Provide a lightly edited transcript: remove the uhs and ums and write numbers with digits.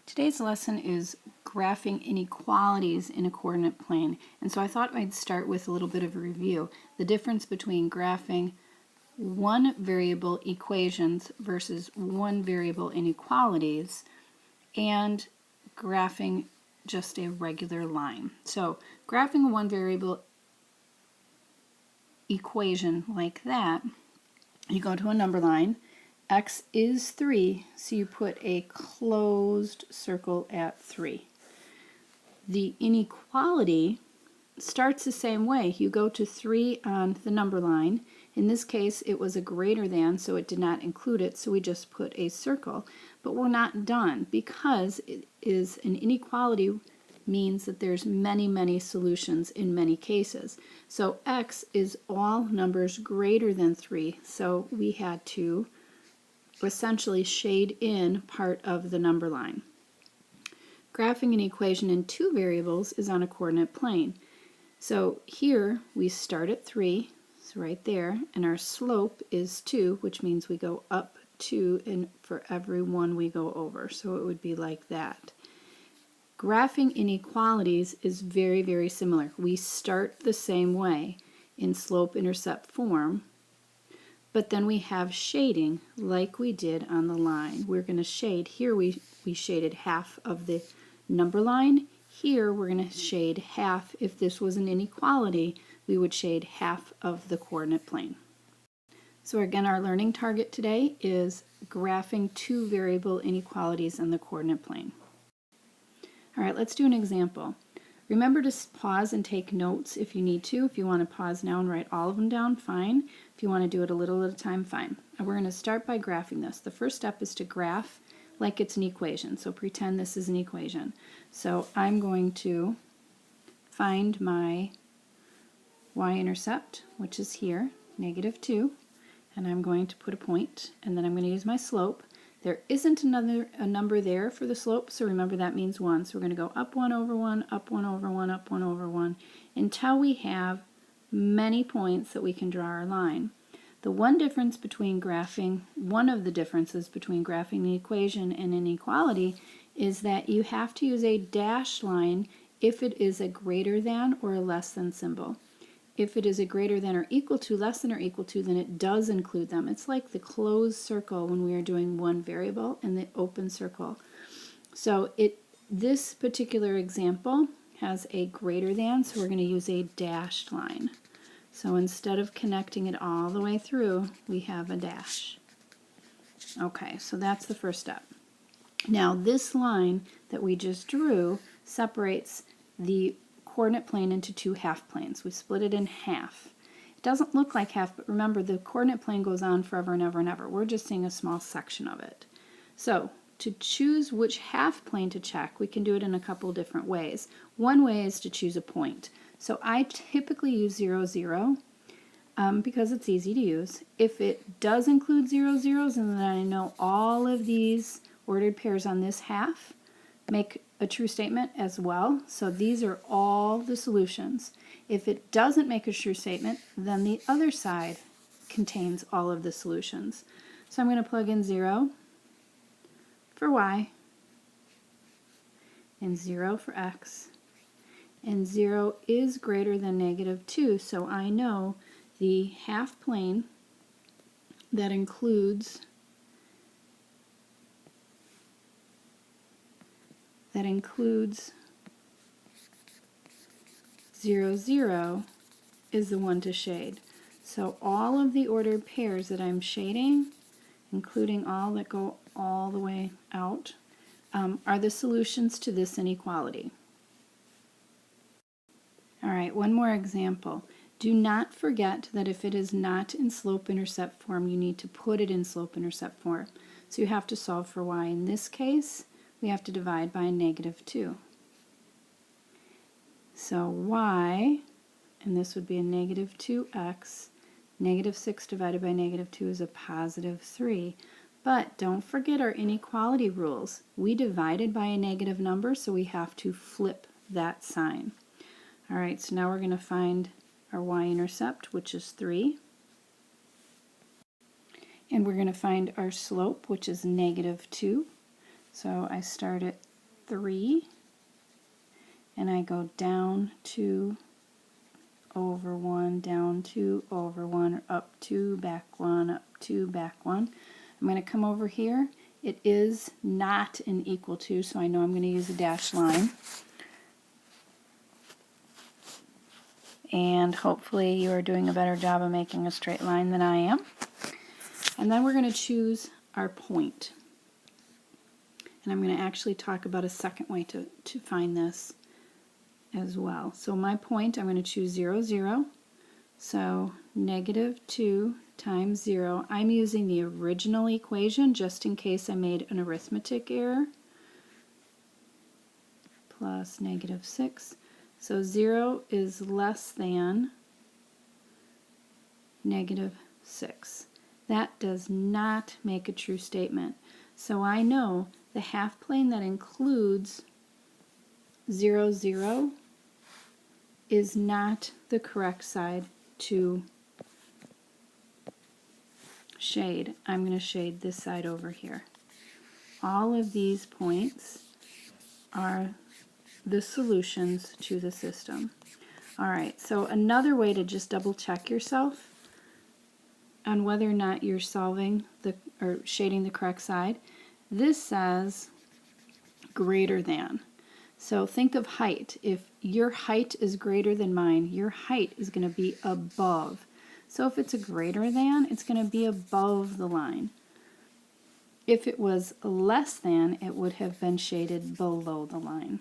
Today's lesson is graphing inequalities in a coordinate plane, and so I thought I'd start with a little bit of a review. The difference between graphing one variable equations versus one variable inequalities and graphing just a regular line. So graphing a one variable equation like that, you go to a number line. X is 3, so you put a closed circle at 3. The inequality starts the same way. You go to 3 on the number line. In this case, it was a greater than, so it did not include it, so we just put a circle. But we're not done because it is an inequality means that there's many solutions in many cases. So X is all numbers greater than 3, so we had to essentially shade in part of the number line. Graphing an equation in two variables is on a coordinate plane. So here we start at 3, so right there, and our slope is 2, which means we go up 2 and for every one we go over. So it would be like that. Graphing inequalities is very similar. We start the same way in slope-intercept form, but then we have shading like we did on the line. We're going to shade. Here we shaded half of the number line. Here we're going to shade half. If this was an inequality, we would shade half of the coordinate plane. So again, our learning target today is graphing two variable inequalities on the coordinate plane. All right, let's do an example. Remember to pause and take notes if you need to. If you want to pause now and write all of them down, fine. If you want to do it a little at a time, fine. And we're going to start by graphing this. The first step is to graph like it's an equation. So pretend this is an equation. So I'm going to find my y-intercept, which is here, -2, and I'm going to put a point, and then I'm going to use my slope. There isn't a number there for the slope, so remember that means 1. So we're going to go up 1 over 1, up 1 over 1, up 1 over 1, until we have many points that we can draw our line. The one difference between graphing, one of the differences between graphing the equation and inequality is that you have to use a dashed line if it is a greater than or a less than symbol. If it is a greater than or equal to, less than or equal to, then it does include them. It's like the closed circle when we are doing one variable and the open circle. So this particular example has a greater than, so we're going to use a dashed line. So instead of connecting it all the way through, we have a dash. Okay, so that's the first step. Now this line that we just drew separates the coordinate plane into two half planes. We split it in half. It doesn't look like half, but remember the coordinate plane goes on forever and ever and ever. We're just seeing a small section of it. So to choose which half plane to check, we can do it in a couple different ways. One way is to choose a point. So I typically use 0, 0 because it's easy to use. If it does include 0, 0s, and then I know all of these ordered pairs on this half make a true statement as well. So these are all the solutions. If it doesn't make a true statement, then the other side contains all of the solutions. So I'm going to plug in 0 for y, and 0 for x, and 0 is greater than -2, so I know the half plane that includes 0, 0 is the one to shade. So all of the ordered pairs that I'm shading, including all that go all the way out, are the solutions to this inequality. All right, one more example. Do not forget that if it is not in slope-intercept form, you need to put it in slope-intercept form. So you have to solve for y. In this case, we have to divide by -2. So y, and this would be a -2x, -6 divided by -2 is a +3. But don't forget our inequality rules. We divided by a negative number, so we have to flip that sign. All right, so now we're going to find our y-intercept, which is 3. And we're going to find our slope, which is -2. So I start at 3, and I go down 2 over 1, down 2 over 1, up 2, back 1, up 2, back 1. I'm going to come over here. It is not an equal to, so I know I'm going to use a dashed line. And hopefully you are doing a better job of making a straight line than I am. And then we're going to choose our point. And I'm going to actually talk about a second way to find this as well. So my point, I'm going to choose 0, 0. So negative 2 times 0. I'm using the original equation just in case I made an arithmetic error. Plus negative 6. So 0 is less than negative 6. That does not make a true statement. So I know the half plane that includes 0, 0 is not the correct side to shade. I'm going to shade this side over here. All of these points are the solutions to the system. Alright, so another way to just double check yourself on whether or not you're solving or shading the correct side, this says greater than. So think of height. If your height is greater than mine, your height is going to be above. So if it's a greater than, it's going to be above the line. If it was less than, it would have been shaded below the line.